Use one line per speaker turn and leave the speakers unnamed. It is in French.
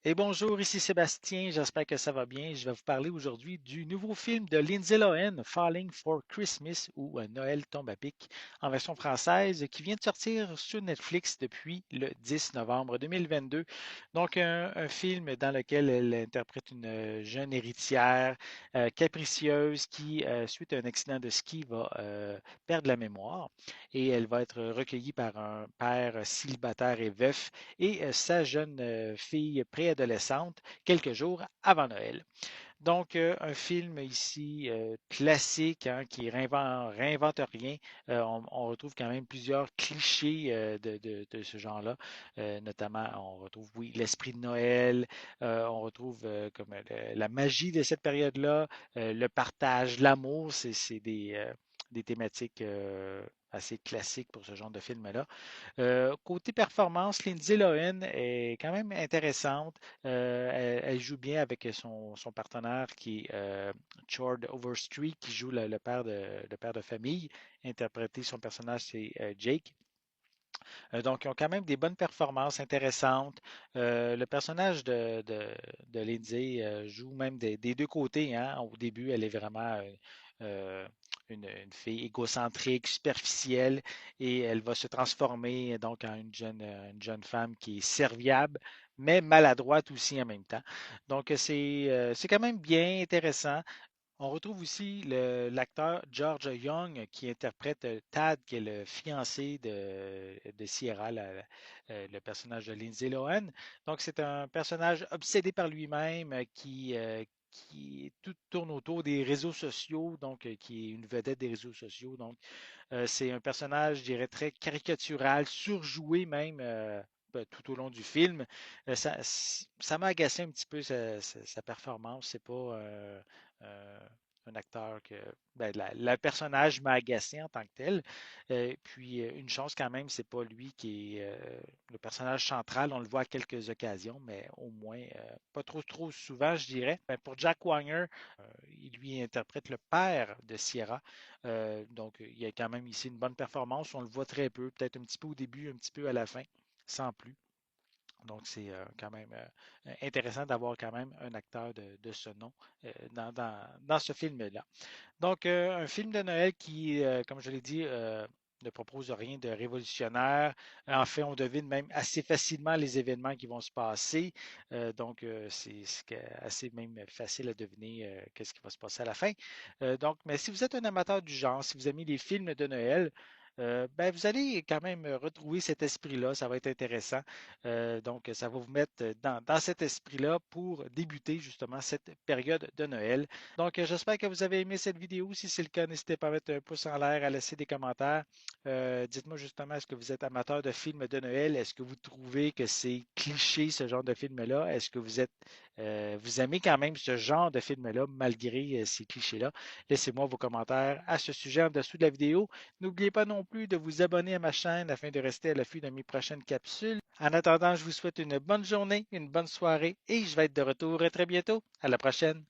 Et bonjour, ici Sébastien, j'espère que ça va bien. Je vais vous parler aujourd'hui du nouveau film de Lindsay Lohan, Falling for Christmas ou Noël tombe à pic en version française qui vient de sortir sur Netflix depuis le 10 novembre 2022. Donc un film dans lequel elle interprète une jeune héritière capricieuse qui, suite à un accident de ski, va perdre la mémoire et elle va être recueillie par un père célibataire et veuf et sa jeune fille préadolescente quelques jours avant Noël. Donc, un film ici classique hein, qui réinvente rien. On retrouve quand même plusieurs clichés de ce genre-là. Notamment, on retrouve, oui, l'esprit de Noël. On retrouve comme la magie de cette période-là, le partage, l'amour. C'est des thématiques assez classiques pour ce genre de film-là. Côté performance, Lindsay Lohan est quand même intéressante. Elle joue bien avec son partenaire qui est Chord Overstreet, qui joue le père de famille. Interprété, son personnage, c'est Jake. Donc, ils ont quand même des bonnes performances intéressantes. Le personnage de Lindsay joue même des deux côtés, hein. Au début, elle est vraiment euh, une fille égocentrique, superficielle, et elle va se transformer donc en une jeune femme qui est serviable, mais maladroite aussi en même temps. Donc, c'est quand même bien intéressant. On retrouve aussi l'acteur George Young qui interprète Tad, qui est le fiancé de Sierra, le personnage de Lindsay Lohan. Donc, c'est un personnage obsédé par lui-même qui tout tourne autour des réseaux sociaux, donc qui est une vedette des réseaux sociaux. Donc, c'est un personnage, je dirais, très caricatural, surjoué même. Tout au long du film. Ça m'a agacé un petit peu sa performance. C'est pas euh, un acteur que. Ben, le personnage m'a agacé en tant que tel. Puis une chose quand même, c'est pas lui qui est le personnage central. On le voit à quelques occasions, mais au moins pas trop souvent, je dirais. Ben, pour Jack Wanger, il lui interprète le père de Sierra. Donc, il y a quand même ici une bonne performance. On le voit très peu, peut-être un petit peu au début, un petit peu à la fin, sans plus. Donc, c'est quand même intéressant d'avoir quand même un acteur de ce nom dans ce film-là. Donc, un film de Noël qui, comme je l'ai dit, ne propose rien de révolutionnaire. En fait, on devine même assez facilement les événements qui vont se passer. Donc, assez même facile à deviner qu'est-ce qui va se passer à la fin. Donc, mais si vous êtes un amateur du genre, si vous aimez les films de Noël, ben, vous allez quand même retrouver cet esprit-là, ça va être intéressant. Donc, ça va vous mettre dans cet esprit-là pour débuter justement cette période de Noël. Donc, j'espère que vous avez aimé cette vidéo. Si c'est le cas, n'hésitez pas à mettre un pouce en l'air, à laisser des commentaires. Dites-moi justement, est-ce que vous êtes amateur de films de Noël? Est-ce que vous trouvez que c'est cliché ce genre de film-là? Est-ce que vous aimez quand même ce genre de film-là malgré ces clichés-là? Laissez-moi vos commentaires à ce sujet en dessous de la vidéo. N'oubliez pas non plus de vous abonner à ma chaîne afin de rester à l'affût de mes prochaines capsules. En attendant, je vous souhaite une bonne journée, une bonne soirée et je vais être de retour très bientôt. À la prochaine.